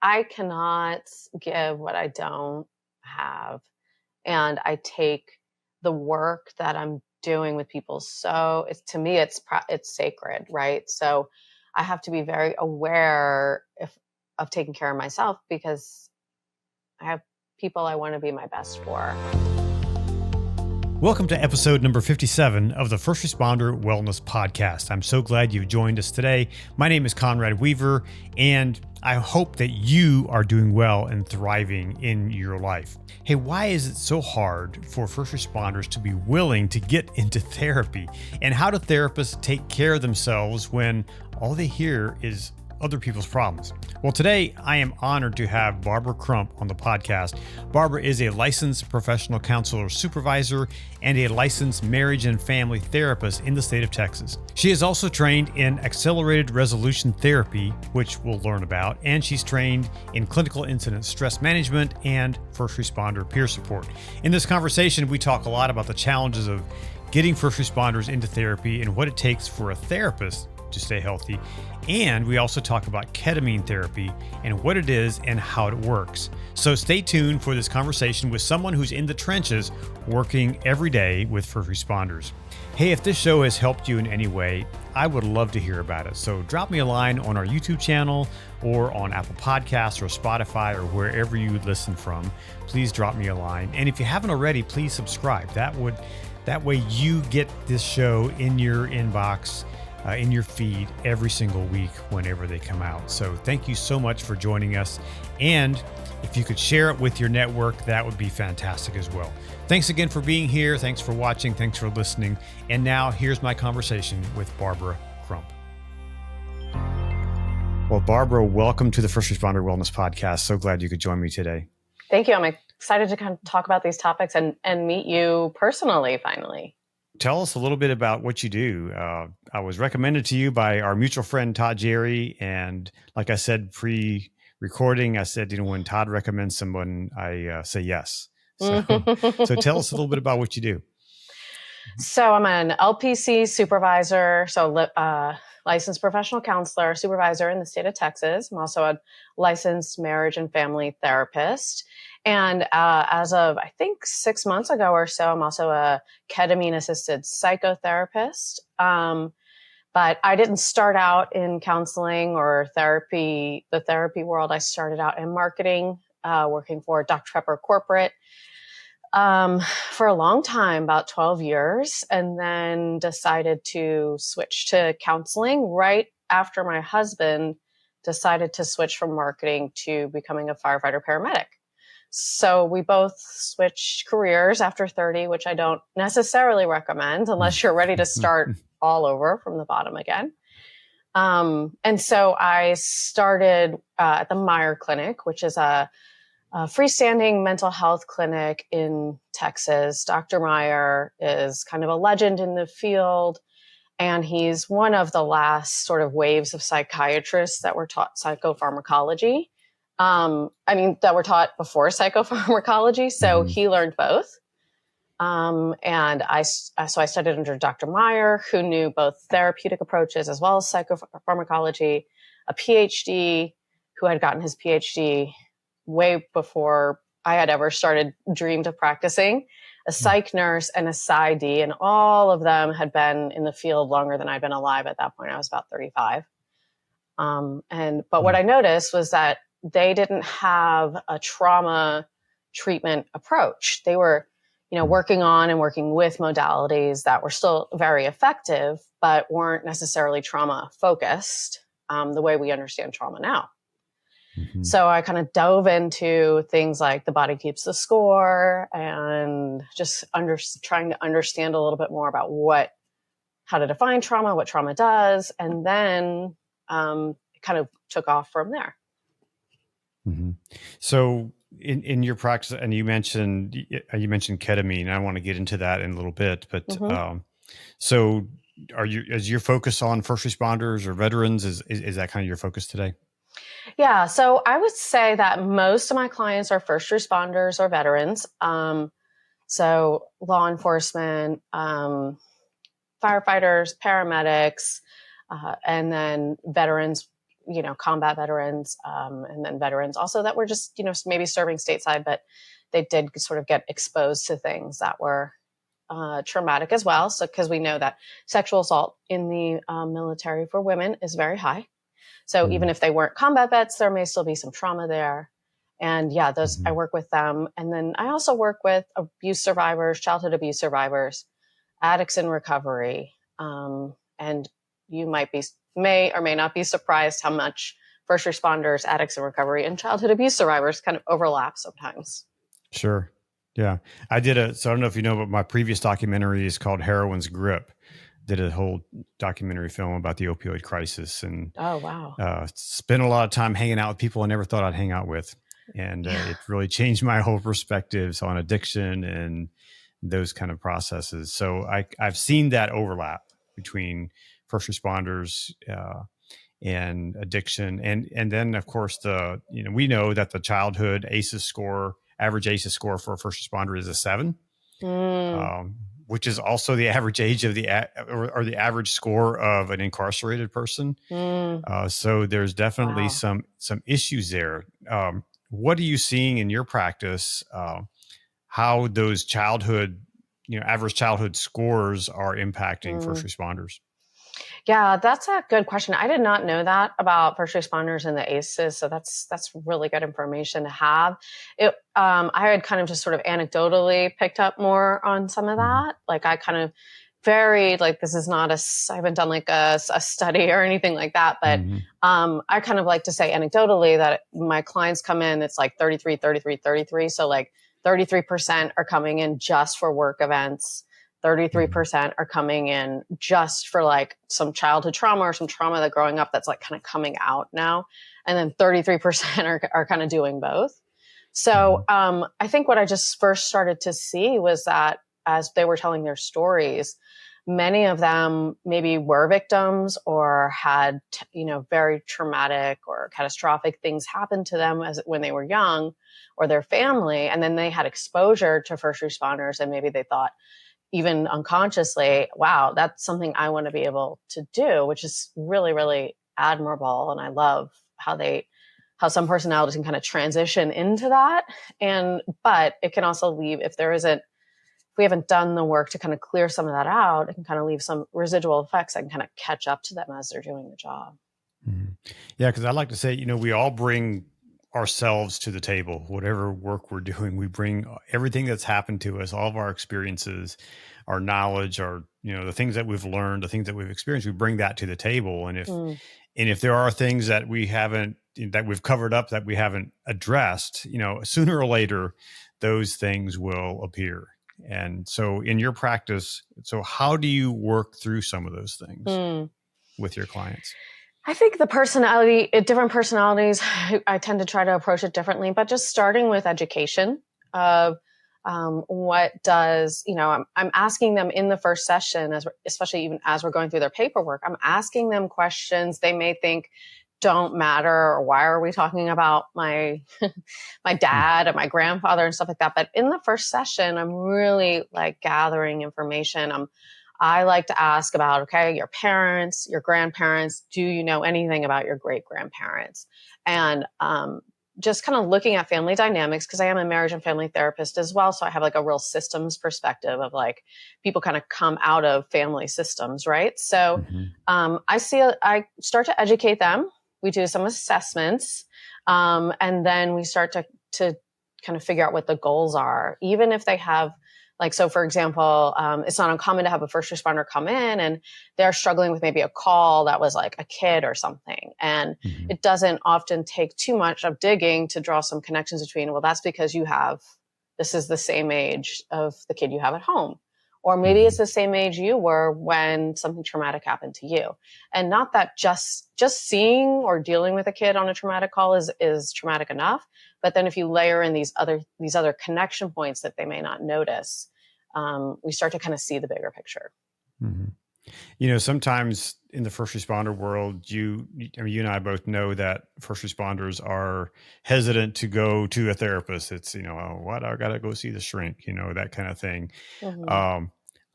I cannot give what I don't have. And I take the work that I'm doing with people. So to me, it's sacred, right? So I have to be very aware of taking care of myself because I have people I want to be my best for. Welcome to episode number 57 of the First Responder Wellness Podcast. I'm so glad you've joined us today. My name is Conrad Weaver, and I hope that you are doing well and thriving in your life. Hey, why is it so hard for first responders to be willing to get into therapy? And how do therapists take care of themselves when all they hear is other people's problems? Well, today I am honored to have Barbara Crump on the podcast. Barbara is a licensed professional counselor supervisor and a licensed marriage and family therapist in the state of Texas. She is also trained in accelerated resolution therapy, which we'll learn about, and she's trained in clinical incident stress management and first responder peer support. In this conversation, we talk a lot about the challenges of getting first responders into therapy and what it takes for a therapist to stay healthy. And we also talk about ketamine therapy and what it is and how it works. So stay tuned for this conversation with someone who's in the trenches working every day with first responders. Hey, if this show has helped you in any way, I would love to hear about it. So drop me a line on our YouTube channel or on Apple Podcasts or Spotify or wherever you listen from. Please drop me a line. And if you haven't already, please subscribe. That way you get this show in your inbox, in your feed every single week whenever they come out. So thank you so much for joining us. And if you could share it with your network, that would be fantastic as well. Thanks again for being here. Thanks for watching. Thanks for listening. And now here's my conversation with Barbara Crump. Well, Barbara, welcome to the First Responder Wellness Podcast. So glad you could join me today. Thank you. I'm excited to kind of talk about these topics and meet you personally, finally. Tell us a little bit about what you do. I was recommended to you by our mutual friend, Todd Jerry. And like I said, pre-recording, I said, when Todd recommends someone, I say yes. So tell us a little bit about what you do. So I'm an LPC supervisor, licensed professional counselor, supervisor in the state of Texas. I'm also a licensed marriage and family therapist. And as of, I think, 6 months ago or so, I'm also a ketamine-assisted psychotherapist. But I didn't start out in counseling or therapy, the therapy world. I started out in marketing, working for Dr. Pepper Corporate for a long time, about 12 years, and then decided to switch to counseling right after my husband decided to switch from marketing to becoming a firefighter paramedic. So we both switched careers after 30, which I don't necessarily recommend unless you're ready to start all over from the bottom again. And so I started at the Meyer Clinic, which is a freestanding mental health clinic in Texas. Dr. Meyer is kind of a legend in the field, and he's one of the last sort of waves of psychiatrists that were taught psychopharmacology. That were taught before psychopharmacology. So he learned both. And I studied under Dr. Meyer, who knew both therapeutic approaches as well as psychopharmacology, a PhD who had gotten his PhD way before I had ever dreamed of practicing, a psych nurse and a PsyD, and all of them had been in the field longer than I'd been alive at that point. I was about 35. But what I noticed was that they didn't have a trauma treatment approach. They were, working on and working with modalities that were still very effective, but weren't necessarily trauma focused, the way we understand trauma now. Mm-hmm. So I kind of dove into things like the body keeps the score and just trying to understand a little bit more about how to define trauma, what trauma does. And then it kind of took off from there. Mm-hmm. So in your practice, and you mentioned ketamine. I want to get into that in a little bit, but so is your focus on first responders or veterans? Is that kind of your focus today? Yeah. So I would say that most of my clients are first responders or veterans. So law enforcement, firefighters, paramedics, and then veterans combat veterans, and then veterans also that were just, maybe serving stateside, but they did sort of get exposed to things that were traumatic as well. So, because we know that sexual assault in the military for women is very high. So even if they weren't combat vets, there may still be some trauma there. And yeah, those, I work with them. And then I also work with abuse survivors, childhood abuse survivors, addicts in recovery. And you may or may not be surprised how much first responders, addicts in recovery, and childhood abuse survivors kind of overlap sometimes. Sure. Yeah. I don't know if you know, but my previous documentary is called Heroin's Grip. Did a whole documentary film about the opioid crisis, and oh wow, spent a lot of time hanging out with people I never thought I'd hang out with, and it really changed my whole perspectives on addiction and those kind of processes. So I've seen that overlap between first responders and addiction, and then of course we know that the childhood average ACEs score for a first responder is a 7. Which is also the average age of the average score of an incarcerated person. So there's definitely some issues there. What are you seeing in your practice? How those average childhood scores are impacting first responders? Yeah, that's a good question. I did not know that about first responders and the ACEs. So that's really good information to have. I had kind of just sort of anecdotally picked up more on some of that. Like I kind of this is not I haven't done like a study or anything like that, but I kind of like to say anecdotally that my clients come in, it's like 33, 33, 33. So like 33% are coming in just for work events. 33% are coming in just for like some childhood trauma or some trauma that growing up that's like kind of coming out now. And then 33% are kind of doing both. So I think what I just first started to see was that as they were telling their stories, many of them maybe were victims or had, very traumatic or catastrophic things happen to them when they were young or their family. And then they had exposure to first responders and maybe they thought, even unconsciously, wow, that's something I want to be able to do, which is really, really admirable. And I love how some personalities can kind of transition into that. But it can also leave, if we haven't done the work to kind of clear some of that out, it can kind of leave some residual effects that can kind of catch up to them as they're doing the job. Yeah, because I like to say, we all bring ourselves to the table. Whatever work we're doing, we bring everything that's happened to us, all of our experiences, our knowledge, the things that we've learned, the things that we've experienced, we bring that to the table. And if there are things that we've covered up, that we haven't addressed, sooner or later, those things will appear. And so in your practice, how do you work through some of those things with your clients? I think different personalities, I tend to try to approach it differently, but just starting with education of what does, I'm asking them in the first session, especially even as we're going through their paperwork, I'm asking them questions they may think don't matter, or why are we talking about my dad and my grandfather and stuff like that. But in the first session, I'm really like gathering information. I like to ask about, okay, your parents, your grandparents, do you know anything about your great grandparents? And just kind of looking at family dynamics, because I am a marriage and family therapist as well. So I have like a real systems perspective of like people kind of come out of family systems, right? So I start to educate them. We do some assessments, and then we start to kind of figure out what the goals are, even if they have. So for example, it's not uncommon to have a first responder come in and they're struggling with maybe a call that was like a kid or something. And it doesn't often take too much of digging to draw some connections between, well, that's because this is the same age of the kid you have at home. Or maybe it's the same age you were when something traumatic happened to you. And not that just seeing or dealing with a kid on a traumatic call is traumatic enough. But then if you layer in these other connection points that they may not notice, we start to kind of see the bigger picture. Sometimes in the first responder world, you and I both know that first responders are hesitant to go to a therapist. It's, oh, what, I got to go see the shrink, that kind of thing.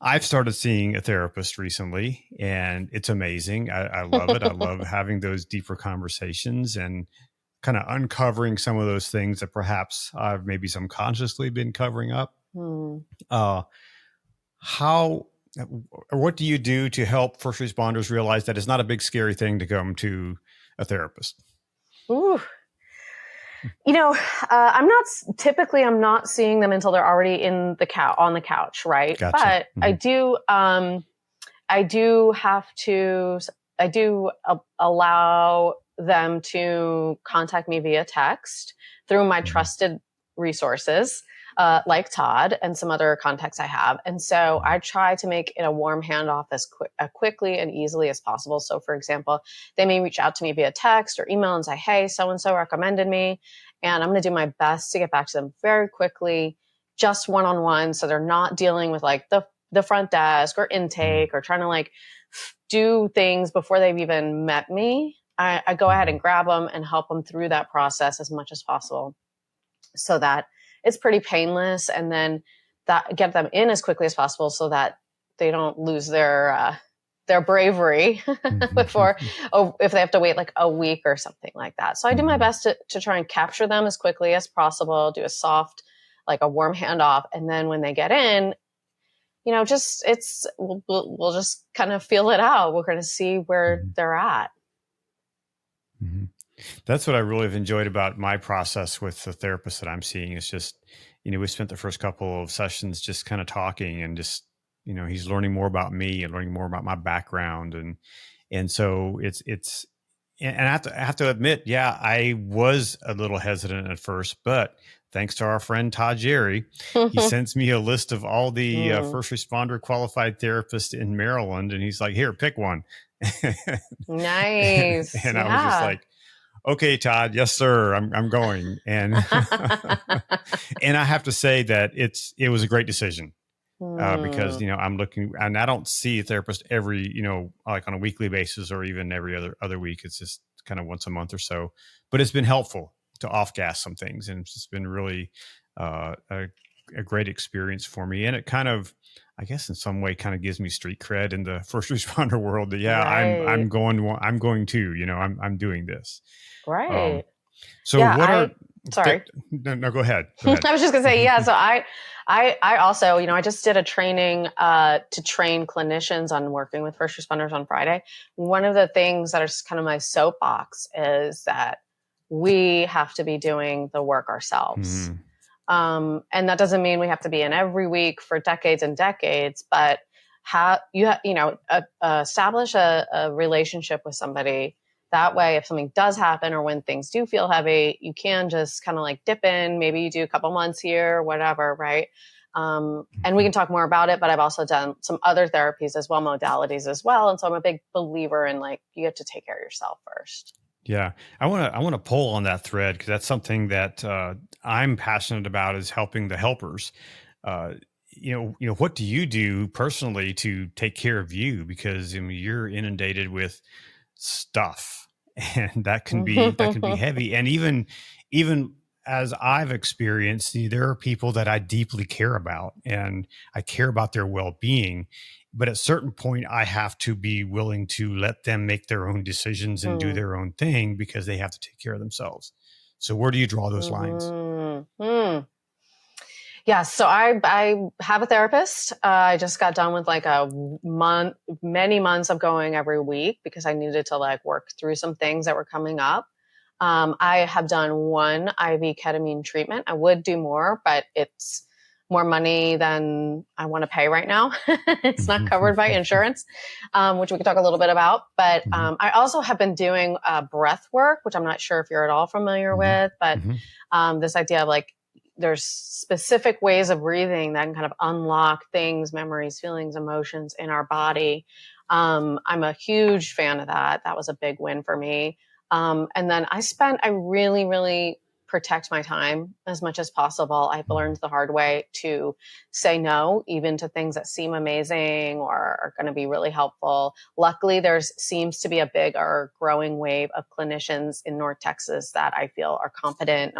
I've started seeing a therapist recently, and it's amazing. I love it. I love having those deeper conversations and kind of uncovering some of those things that perhaps I've maybe subconsciously been covering up. Hmm. Uh, how or what do you do to help first responders realize that it's not a big scary thing to come to a therapist? Ooh. I'm not seeing them until they're already in the on the couch, right? Gotcha. But I do have to, I do allow them to contact me via text through my trusted resources, like Todd and some other contacts I have. And so I try to make it a warm handoff as quickly and easily as possible. So for example, they may reach out to me via text or email and say, hey, so-and-so recommended me. And I'm going to do my best to get back to them very quickly, just one-on-one. So they're not dealing with like the front desk or intake or trying to like do things before they've even met me. I go ahead and grab them and help them through that process as much as possible so that it's pretty painless, and then that get them in as quickly as possible so that they don't lose their bravery before, if they have to wait like a week or something like that. So I do my best to try and capture them as quickly as possible, do a soft, like a warm handoff. And then when they get in, we'll just kind of feel it out. We're going to see where they're at. Mm-hmm. That's what I really have enjoyed about my process with the therapist that I'm seeing is just, we spent the first couple of sessions just kind of talking and just, he's learning more about me and learning more about my background. And so and I have to admit, yeah, I was a little hesitant at first, but thanks to our friend Todd Jerry, he sends me a list of all the first responder qualified therapists in Maryland. And he's like, here, pick one. Nice. And I was just like, okay, Todd, yes, sir. I'm going. And, and I have to say that it was a great decision. Because, I'm looking, and I don't see a therapist every, like on a weekly basis or even every other week. It's just kind of once a month or so, but it's been helpful to off gas some things. And it's just been really a great experience for me. And it kind of, I guess in some way kind of gives me street cred in the first responder world that, yeah, right. I'm going to, I'm doing this. Right. So yeah, sorry. No, go ahead. Go ahead. I was just gonna say, yeah. So I also, I just did a training to train clinicians on working with first responders on Friday. One of the things that is kind of my soapbox is that we have to be doing the work ourselves. And that doesn't mean we have to be in every week for decades and decades, but establish a relationship with somebody. That way, if something does happen or when things do feel heavy, you can just kind of like dip in. Maybe you do a couple months here, whatever, right? And we can talk more about it, but I've also done some other therapies as well, modalities as well. And so I'm a big believer in like, you have to take care of yourself first. Yeah, I want to pull on that thread because that's something that I'm passionate about is helping the helpers. What do you do personally to take care of you? Because you're inundated with stuff, and that can be heavy. And even as I've experienced, there are people that I deeply care about, and I care about their well-being. But at a certain point, I have to be willing to let them make their own decisions and do their own thing because they have to take care of themselves. So where do you draw those lines? Yeah, so I have a therapist. I just got done with like many months of going every week because I needed to like work through some things that were coming up. I have done one IV ketamine treatment. I would do more, but it's more money than I want to pay right now. It's not covered by insurance, which we could talk a little bit about. But I also have been doing breath work, which I'm not sure if you're at all familiar with, but this idea of like, there's specific ways of breathing that can kind of unlock things, memories, feelings, emotions in our body. I'm a huge fan of that. That was a big win for me. And then I really, really protect my time as much as possible. I've learned the hard way to say no, even to things that seem amazing or are going to be really helpful. Luckily, seems to be a big or growing wave of clinicians in North Texas that I feel are competent.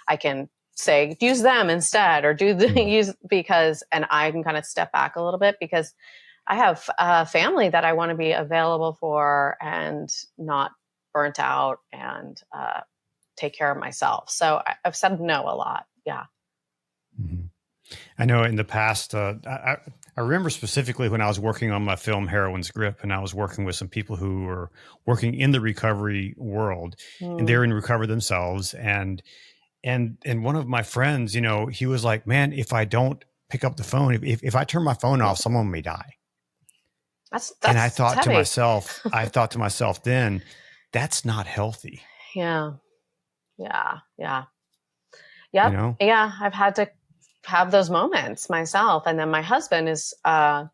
I can say, use them instead, or use, because, and I can kind of step back a little bit because I have a family that I want to be available for and not burnt out and take care of myself. So I've said no a lot. Yeah. Mm-hmm. I know in the past, I remember specifically when I was working on my film Heroine's Grip, and I was working with some people who were working in the recovery world, and they're in recovery themselves. And one of my friends, he was like, man, if I don't pick up the phone, if I turn my phone off, someone may die. That's And I thought to heavy. myself then, that's not healthy. Yeah. Yep. Yeah. I've had to have those moments myself. And then my husband is a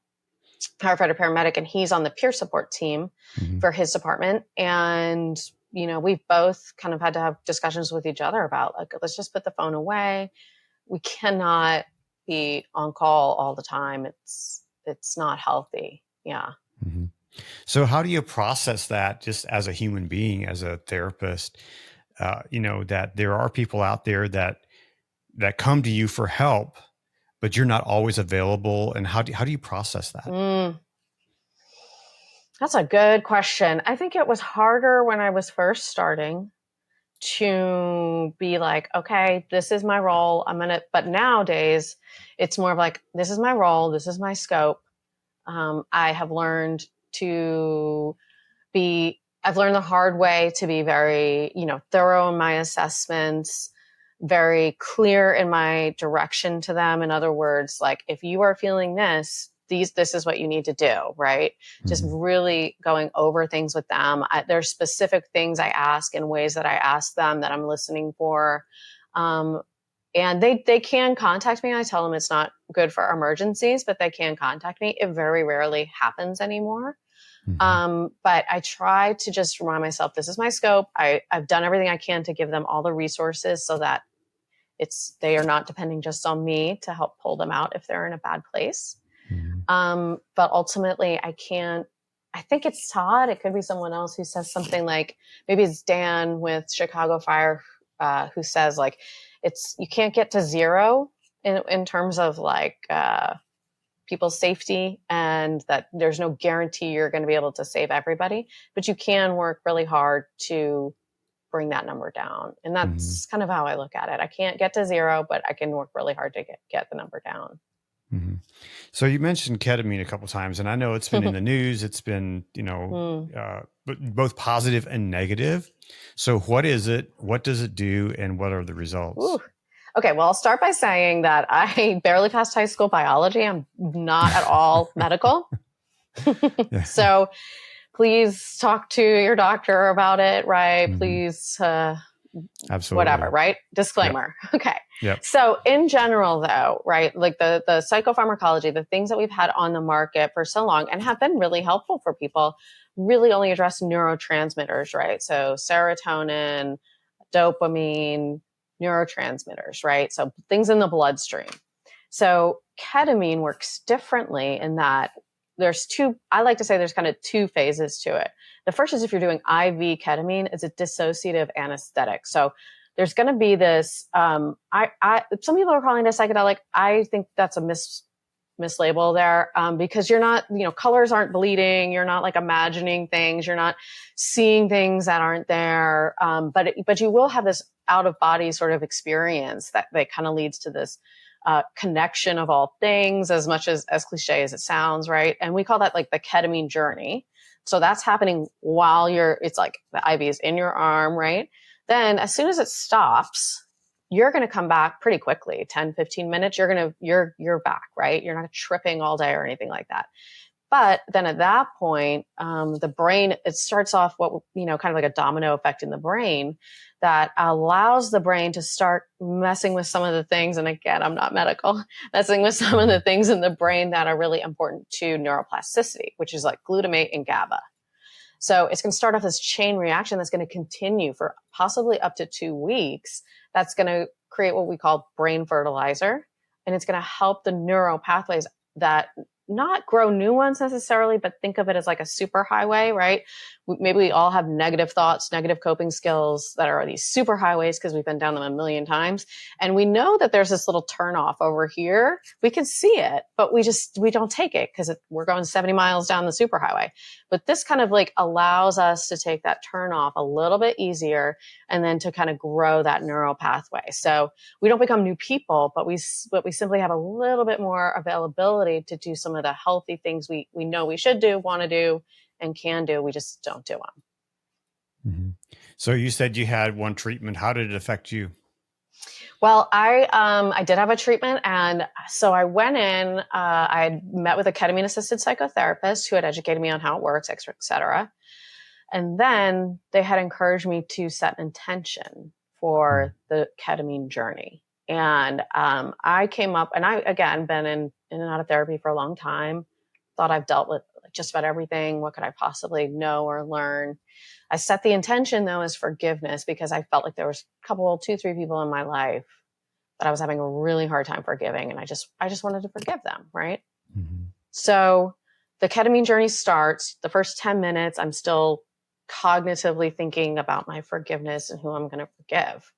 firefighter paramedic, and he's on the peer support team for his department. And, we've both kind of had to have discussions with each other about, like, let's just put the phone away. We cannot be on call all the time. It's not healthy. Yeah. Mm-hmm. So how do you process that just as a human being, as a therapist, that there are people out there that come to you for help, but you're not always available? And how do you process that? That's a good question. I think it was harder when I was first starting to be like, okay, this is my role. But nowadays it's more of like, this is my role. This is my scope. I have learned I've learned the hard way to be very, thorough in my assessments, very clear in my direction to them. In other words, like, if you are feeling this is what you need to do, right? Just really going over things with them. There's specific things I ask and ways that I ask them that I'm listening for. And they can contact me. I tell them it's not good for emergencies, but they can contact me. It very rarely happens anymore. But I try to just remind myself, this is my scope. I've done everything I can to give them all the resources so that they are not depending just on me to help pull them out if they're in a bad place. But ultimately I think it's Todd. It could be someone else who says something like, maybe it's Dan with Chicago Fire, who says, like, you can't get to zero in terms of like, people's safety, and that there's no guarantee you're going to be able to save everybody, but you can work really hard to bring that number down. And that's kind of how I look at it. I can't get to zero, but I can work really hard to get the number down. So you mentioned ketamine a couple of times, and I know it's been in the news. It's been, both positive and negative. So what is it? What does it do? And what are the results? Ooh. Okay, well, I'll start by saying that I barely passed high school biology. I'm not at all medical. So please talk to your doctor about it, right? Please, absolutely, whatever, right? Disclaimer. Yep. Okay. Yep. So in general, though, right, like the psychopharmacology, the things that we've had on the market for so long and have been really helpful for people, really only address neurotransmitters, right? So serotonin, dopamine, neurotransmitters, right? So things in the bloodstream. So ketamine works differently in that I like to say there's kind of two phases to it. The first is if you're doing IV ketamine, it's a dissociative anesthetic. So there's going to be this, some people are calling it a psychedelic. I think that's a mislabel there, because you're not, colors aren't bleeding. You're not like imagining things. You're not seeing things that aren't there. But you will have this out of body sort of experience that kind of leads to this connection of all things, as much as cliche as it sounds, right? And we call that like the ketamine journey. So that's happening while it's like the IV is in your arm, right? Then as soon as it stops, you're going to come back pretty quickly, 10, 15 minutes, you're back, right? You're not tripping all day or anything like that. But then at that point, the brain, it starts off kind of like a domino effect in the brain that allows the brain to start messing with some of the things. And again, I'm not medical, messing with some of the things in the brain that are really important to neuroplasticity, which is like glutamate and GABA. So it's going to start off this chain reaction that's going to continue for possibly up to 2 weeks. That's going to create what we call brain fertilizer. And it's going to help the neural pathways that not grow new ones necessarily, but think of it as like a super highway, right? Maybe we all have negative thoughts, negative coping skills that are these super highways because we've been down them a million times. And we know that there's this little turn off over here. We can see it, but we don't take it because we're going 70 miles down the super highway. But this kind of like allows us to take that turn off a little bit easier and then to kind of grow that neural pathway. So we don't become new people, but we simply have a little bit more availability to do some of the healthy things we know we should do, want to do, and can do. We just don't do them. Mm-hmm. So you said you had one treatment. How did it affect you? Well, I did have a treatment, and so I went in. I had met with a ketamine assisted psychotherapist who had educated me on how it works, et cetera. And then they had encouraged me to set an intention for the ketamine journey. And I came up, and I again been in and out of therapy for a long time. Thought I've dealt with just about everything. What could I possibly know or learn? I set the intention though as forgiveness because I felt like there was a couple, 2, 3 people in my life that I was having a really hard time forgiving. And I just wanted to forgive them. Right. Mm-hmm. So the ketamine journey starts. The first 10 minutes, I'm still cognitively thinking about my forgiveness and who I'm going to forgive.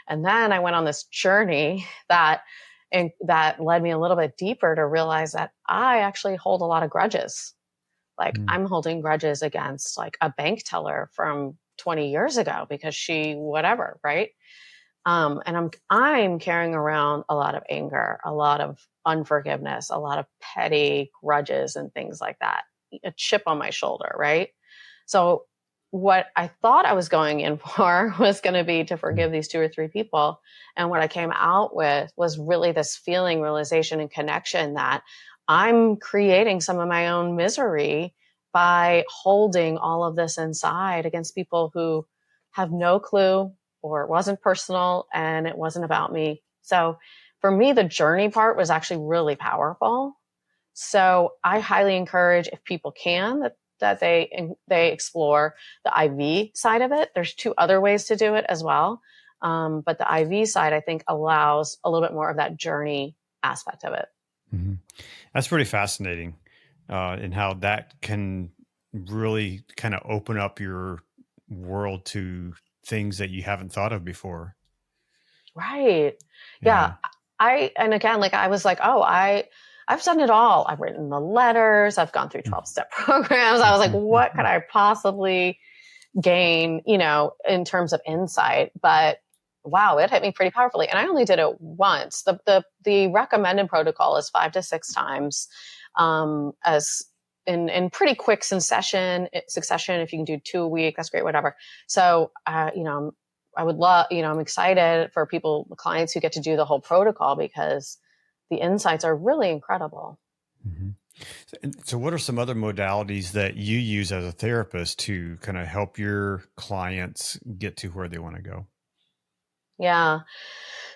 And then I went on this journey that led me a little bit deeper to realize that I actually hold a lot of grudges. Like I'm holding grudges against like a bank teller from 20 years ago because she, whatever, right? And I'm carrying around a lot of anger, a lot of unforgiveness, a lot of petty grudges and things like that, a chip on my shoulder, right? So what I thought I was going in for was going to be to forgive these 2 or 3 people. And what I came out with was really this feeling, realization, and connection that I'm creating some of my own misery by holding all of this inside against people who have no clue, or it wasn't personal and it wasn't about me. So for me, the journey part was actually really powerful. So I highly encourage, if people can, that they explore the IV side of it. There's 2 other ways to do it as well. But the IV side, I think, allows a little bit more of that journey aspect of it. Mm-hmm. That's pretty fascinating in how that can really kind of open up your world to things that you haven't thought of before. Right. Yeah. And again, like I was like, oh, I've done it all. I've written the letters. I've gone through 12-step programs. I was like, what could I possibly gain, in terms of insight? But wow, it hit me pretty powerfully. And I only did it once. The recommended protocol is 5 to 6 times, as in pretty quick succession. If you can do 2 a week, that's great, whatever. So, I would love, I'm excited for clients who get to do the whole protocol because the insights are really incredible. Mm-hmm. So what are some other modalities that you use as a therapist to kind of help your clients get to where they want to go? Yeah.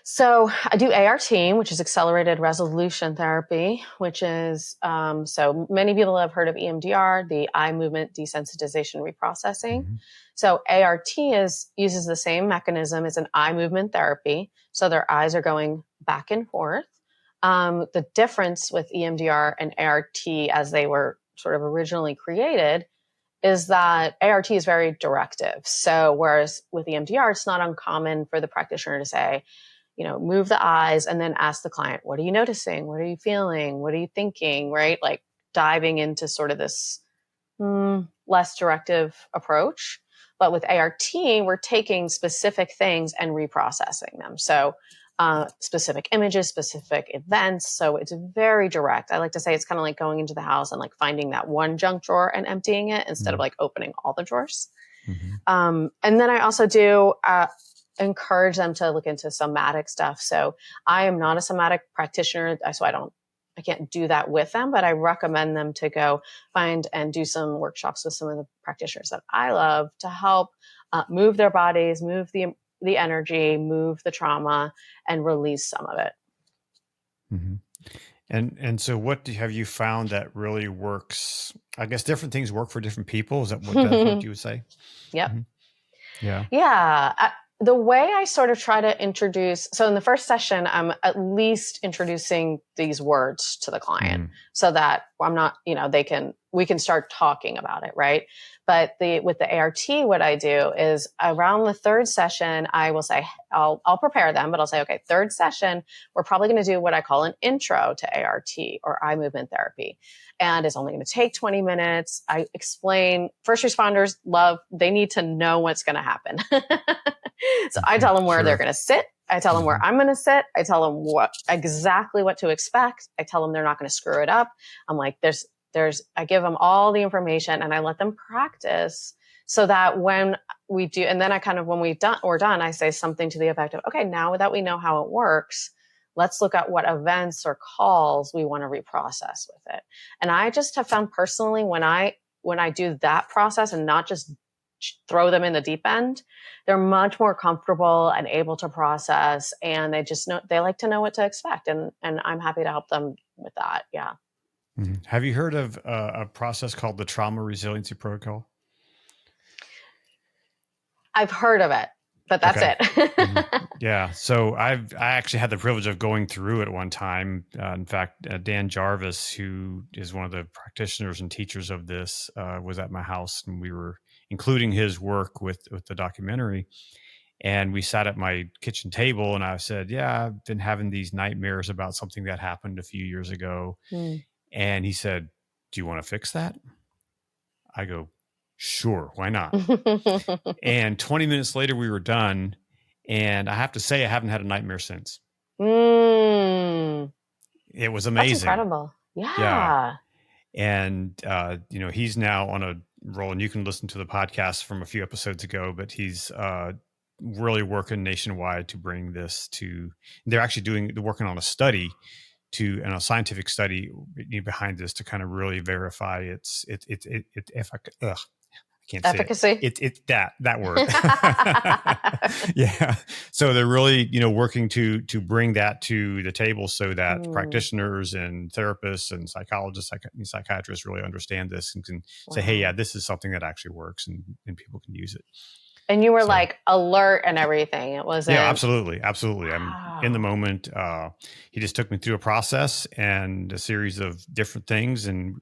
So I do ART, which is accelerated resolution therapy, which is, so many people have heard of EMDR, the eye movement desensitization reprocessing. Mm-hmm. So ART uses the same mechanism. It's an eye movement therapy. So their eyes are going back and forth. The difference with EMDR and ART as they were sort of originally created is that ART is very directive. So whereas with EMDR, it's not uncommon for the practitioner to say, move the eyes and then ask the client, what are you noticing? What are you feeling? What are you thinking? Right? Like diving into sort of this less directive approach. But with ART, we're taking specific things and reprocessing them. So specific images, specific events. So it's very direct. I like to say it's kind of like going into the house and like finding that one junk drawer and emptying it instead of like opening all the drawers. Mm-hmm. And then I also do encourage them to look into somatic stuff. So I am not a somatic practitioner, so I can't do that with them, but I recommend them to go find and do some workshops with some of the practitioners that I love to help move their bodies, move the energy, move the trauma, and release some of it. Mm-hmm. And so what have you found that really works? I guess different things work for different people. Is that what you would say? Yep. Mm-hmm. Yeah. Yeah. the way I sort of try to introduce, so in the first session, I'm at least introducing these words to the client so that I'm not, we can start talking about it. Right. But with the ART, what I do is around the third session, I will say, I'll prepare them, but I'll say, okay, third session, we're probably going to do what I call an intro to ART or eye movement therapy. And it's only going to take 20 minutes. I explain first responders they need to know what's going to happen. So I tell them where they're going to sit. I tell them where I'm going to sit. I tell them exactly what to expect. I tell them they're not going to screw it up. I'm like, I give them all the information and I let them practice so that when we do, and then when we're done, I say something to the effect of, okay, now that we know how it works, let's look at what events or calls we want to reprocess with it. And I just have found personally when I do that process and not just throw them in the deep end, they're much more comfortable and able to process, and they like to know what to expect. And I'm happy to help them with that. Yeah. Have you heard of a process called the Trauma Resiliency Protocol? I've heard of it, but that's it. Yeah. So I actually had the privilege of going through it one time. In fact, Dan Jarvis, who is one of the practitioners and teachers of this, was at my house, and we were including his work with the documentary. And we sat at my kitchen table, and I said, yeah, I've been having these nightmares about something that happened a few years ago. And he said, do you want to fix that? I go, sure, why not? And 20 minutes later, we were done. And I have to say, I haven't had a nightmare since. It was amazing. That's incredible. Yeah. And, he's now on a roll, and you can listen to the podcast from a few episodes ago, but he's really working nationwide to bring this to, they're working on a study and a scientific study behind this to kind of really verify its I can't efficacy. Say it. It's that word. Yeah. So they're really, working to bring that to the table so that practitioners and therapists and psychologists, psychiatrists really understand this and can say, hey, yeah, this is something that actually works and people can use it. And you were like alert and everything. It wasn't. Yeah, absolutely. Absolutely. Wow. I'm in the moment. He just took me through a process and a series of different things. And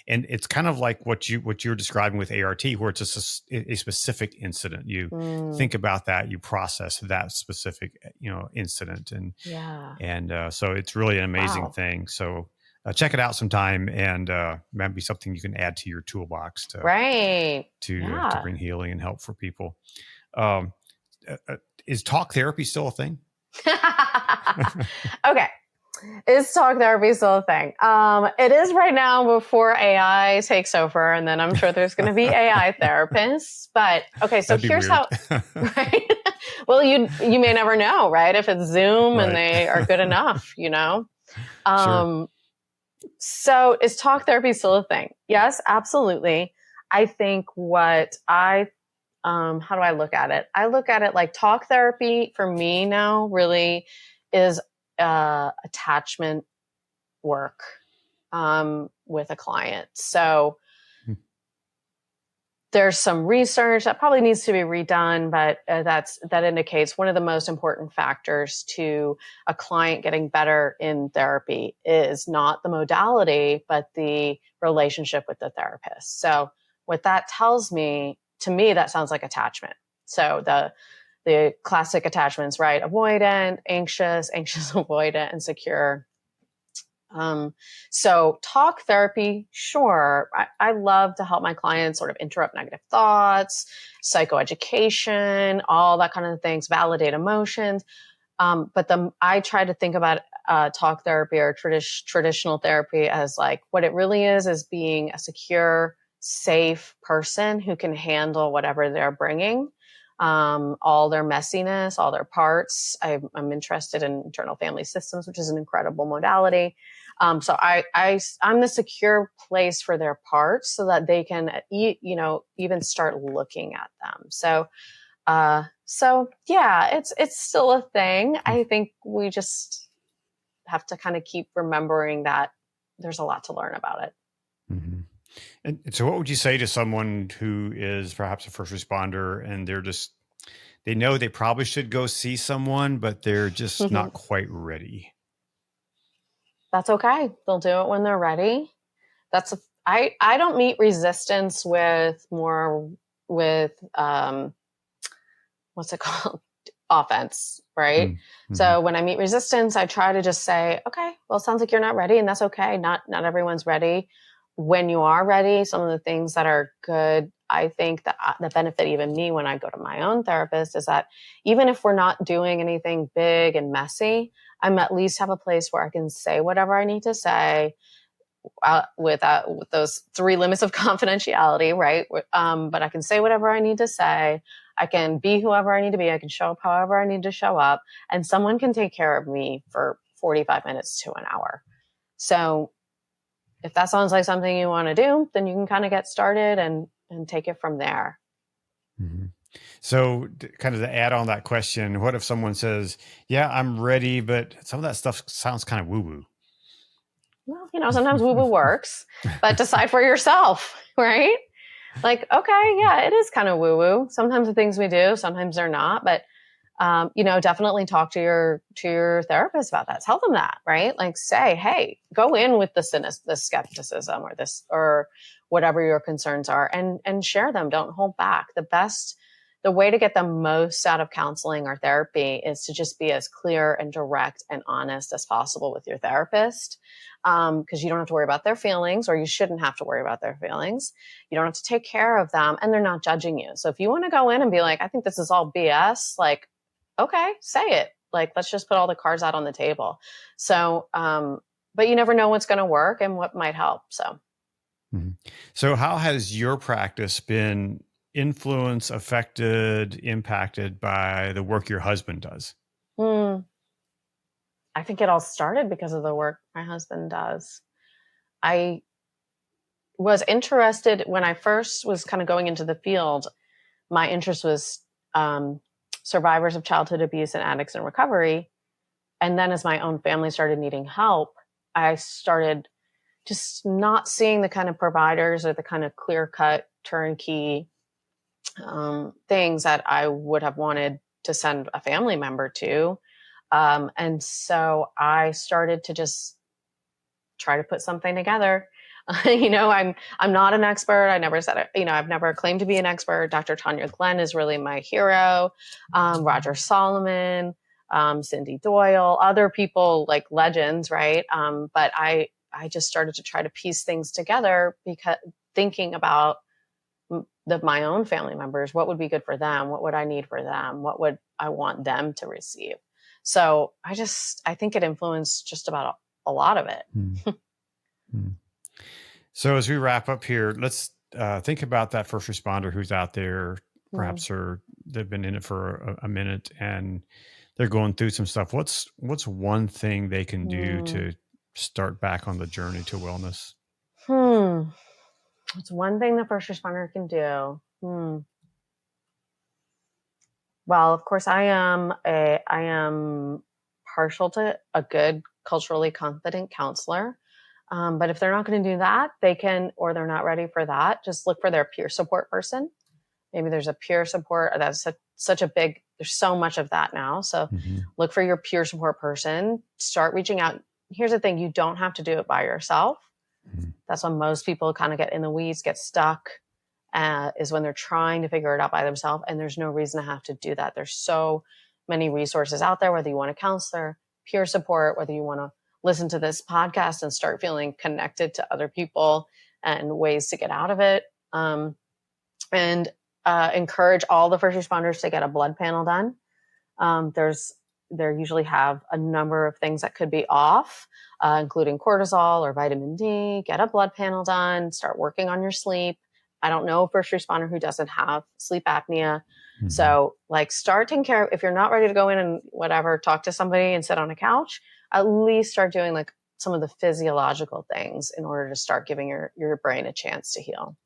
it's kind of like what you're describing with ART, where it's a specific incident. You think about that, you process that specific, incident. And so it's really an amazing thing. So check it out sometime, and might be something you can add to your toolbox to bring healing and help for people. Is talk therapy still a thing? Okay. Is talk therapy still a thing? It is right now before AI takes over, and then I'm sure there's going to be AI therapists. But okay, so here's how. Right? Well, you may never know, right? If it's Zoom and they are good enough, Sure. So is talk therapy still a thing? Yes, absolutely. I think how do I look at it? I look at it like talk therapy for me now really is attachment work with a client. So there's some research that probably needs to be redone, but that indicates one of the most important factors to a client getting better in therapy is not the modality, but the relationship with the therapist. So what that tells me, to me, that sounds like attachment. So the classic attachments, right? Avoidant, anxious, avoidant, and secure. So talk therapy, sure. I love to help my clients sort of interrupt negative thoughts, psychoeducation, all that kind of things, validate emotions. But I try to think about talk therapy or traditional therapy as like what it really is being a secure, safe person who can handle whatever they're bringing. All their messiness, all their parts. I'm interested in internal family systems, which is an incredible modality. So I'm the secure place for their parts so that they can, even start looking at them. So yeah, it's still a thing. I think we just have to kind of keep remembering that there's a lot to learn about it. Mm-hmm. And so what would you say to someone who is perhaps a first responder and they know they probably should go see someone, but they're just not quite ready. That's okay. They'll do it when they're ready. I don't meet resistance with what's it called? Offense, right? Mm-hmm. So when I meet resistance, I try to just say, okay, well, it sounds like you're not ready, and that's okay. Not everyone's ready. When you are ready, some of the things that are good, I think that benefit even me when I go to my own therapist is that even if we're not doing anything big and messy, I'm at least have a place where I can say whatever I need to say with those 3 limits of confidentiality, right? But I can say whatever I need to say. I can be whoever I need to be. I can show up however I need to show up, and someone can take care of me for 45 minutes to an hour. So if that sounds like something you want to do, then you can kind of get started and take it from there. Mm-hmm. So kind of to add on that question, what if someone says, yeah, I'm ready, but some of that stuff sounds kind of woo-woo? Well, sometimes woo-woo works, but decide for yourself, right? Like, okay, yeah, it is kind of woo-woo. Sometimes the things we do, sometimes they're not, but definitely talk to your therapist about that. Tell them that, right? Like say, hey, go in with the skepticism or whatever your concerns are and share them. Don't hold back. The way to get the most out of counseling or therapy is to just be as clear and direct and honest as possible with your therapist. Because you don't have to worry about their feelings, or you shouldn't have to worry about their feelings. You don't have to take care of them, and they're not judging you. So if you want to go in and be like, I think this is all BS, like, okay, say it. Like, let's just put all the cards out on the table. So, but you never know what's going to work and what might help. So, So how has your practice been influenced, affected, impacted by the work your husband does? I think it all started because of the work my husband does. I was interested when I first was kind of going into the field. My interest was survivors of childhood abuse and addicts in recovery. And then as my own family started needing help, I started just not seeing the kind of providers or the kind of clear-cut turnkey things that I would have wanted to send a family member to. And so I started to just try to put something together. I'm not an expert. I never said it. I've never claimed to be an expert. Dr. Tanya Glenn is really my hero. Roger Solomon, Cindy Doyle, other people like legends, right? But I just started to try to piece things together because thinking about my own family members, what would be good for them? What would I need for them? What would I want them to receive? So I think it influenced just about a lot of it. So as we wrap up here, let's think about that first responder who's out there, perhaps they've been in it for a minute and they're going through some stuff. What's one thing they can do to start back on the journey to wellness? It's one thing the first responder can do. Well, of course, I am partial to a good culturally competent counselor. But if they're not going to do that, they can, or they're not ready for that, just look for their peer support person. Maybe there's a peer support. That's such a big, there's so much of that now. So look for your peer support person, start reaching out. Here's the thing. You don't have to do it by yourself. That's when most people kind of get in the weeds, get stuck, is when they're trying to figure it out by themselves. And there's no reason to have to do that. There's so many resources out there, whether you want a counselor, peer support, whether you want to listen to this podcast and start feeling connected to other people and ways to get out of it. And encourage all the first responders to get a blood panel done. They usually have a number of things that could be off, including cortisol or vitamin D. Get a blood panel done, start working on your sleep. I don't know a first responder who doesn't have sleep apnea. So start taking care of, if you're not ready to go in and whatever, talk to somebody and sit on a couch, at least start doing some of the physiological things in order to start giving your brain a chance to heal.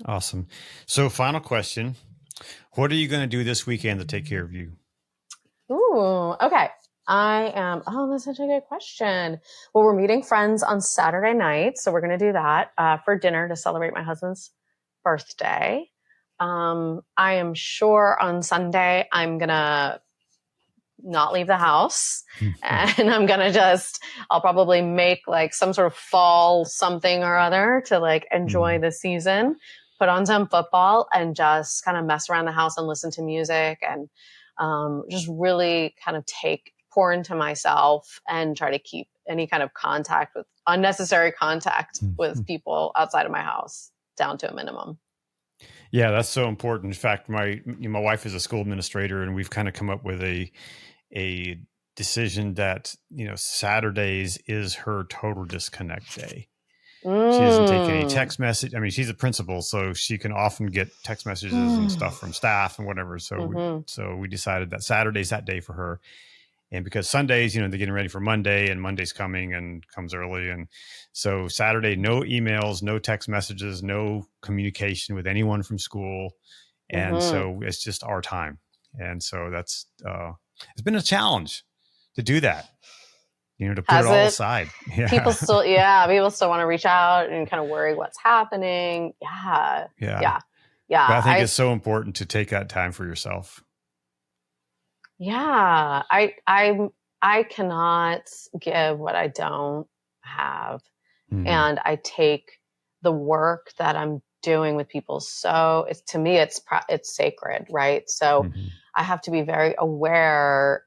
Awesome. So final question, what are you going to do this weekend to take care of you? Ooh, okay. That's such a good question. Well, we're meeting friends on Saturday night. So we're going to do that for dinner to celebrate my husband's birthday. I am sure on Sunday I'm going to not leave the house and I'm going to I'll probably make like some sort of fall something or other to like enjoy the season, put on some football and just kind of mess around the house and listen to music and just really kind of pour into myself and try to keep any kind of unnecessary contact with people outside of my house down to a minimum. Yeah, that's so important. In fact, my wife is a school administrator, and we've kind of come up with a decision that Saturdays is her total disconnect day. She doesn't take any text message. I mean, she's a principal, so she can often get text messages and stuff from staff and whatever. So we decided that Saturday's that day for her. And because Sundays, they're getting ready for Monday and Monday's coming and comes early. And so Saturday, no emails, no text messages, no communication with anyone from school. And so it's just our time. And so that's, it's been a challenge to do that, to put it all aside. Yeah. People still want to reach out and kind of worry what's happening. Yeah. But I think it's so important to take that time for yourself. Yeah, I cannot give what I don't have. And I take the work that I'm doing with people. So to me, it's sacred, right? So I have to be very aware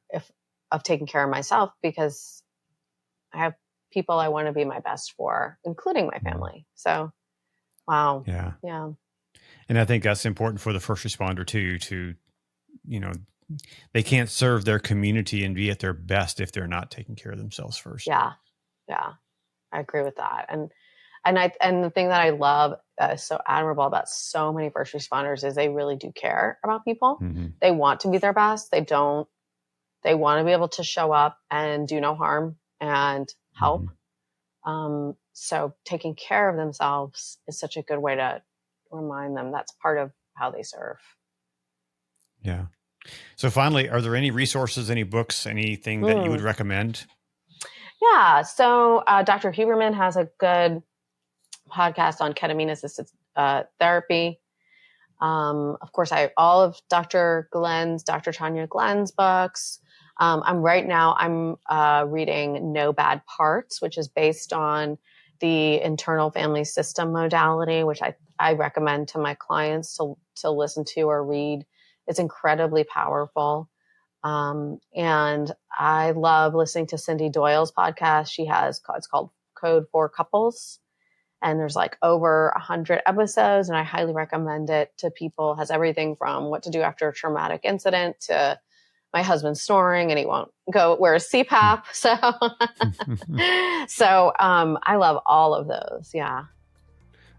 of taking care of myself because I have people I want to be my best for, including my family. So, wow. Yeah. Yeah. And I think that's important for the first responder too, to, they can't serve their community and be at their best if they're not taking care of themselves first. Yeah. Yeah. I agree with that. And the thing that I love so admirable about so many first responders is they really do care about people. They want to be their best. They want to be able to show up and do no harm and help. So taking care of themselves is such a good way to remind them that's part of how they serve. Yeah. So finally, are there any resources, any books, anything that you would recommend? Yeah. So Dr. Huberman has a good podcast on ketamine-assisted therapy. Of course, I have all of Dr. Tanya Glenn's books. I'm reading No Bad Parts, which is based on the internal family system modality, which I recommend to my clients to listen to or read. It's incredibly powerful. And I love listening to Cindy Doyle's podcast. It's called Code for Couples. And there's like over 100 episodes, and I highly recommend it to people. It has everything from what to do after a traumatic incident to my husband snoring and he won't go wear a CPAP. So I love all of those. Yeah.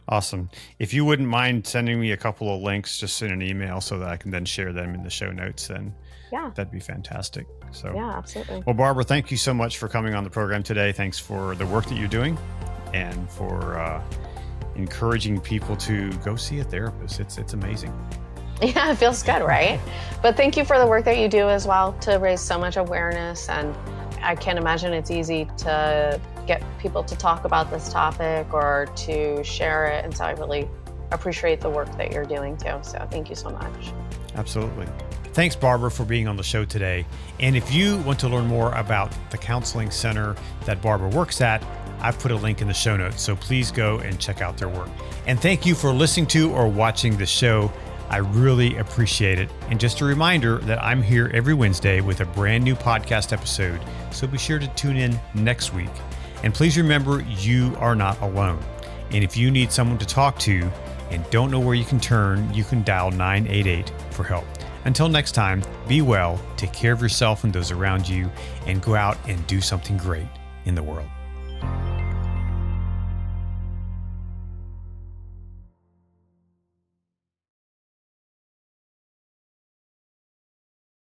Awesome. If you wouldn't mind sending me a couple of links just in an email so that I can then share them in the show notes, then that'd be fantastic. So yeah, absolutely. Well, Barbara, thank you so much for coming on the program today. Thanks for the work that you're doing and for encouraging people to go see a therapist. It's amazing. Yeah, it feels good, right? But thank you for the work that you do as well to raise so much awareness. And I can't imagine it's easy to get people to talk about this topic or to share it. And so I really appreciate the work that you're doing too. So thank you so much. Absolutely. Thanks, Barbara, for being on the show today. And if you want to learn more about the counseling center that Barbara works at, I've put a link in the show notes. So please go and check out their work. And thank you for listening to or watching the show. I really appreciate it. And just a reminder that I'm here every Wednesday with a brand new podcast episode. So be sure to tune in next week. And please remember, you are not alone. And if you need someone to talk to and don't know where you can turn, you can dial 988 for help. Until next time, be well, take care of yourself and those around you, and go out and do something great in the world.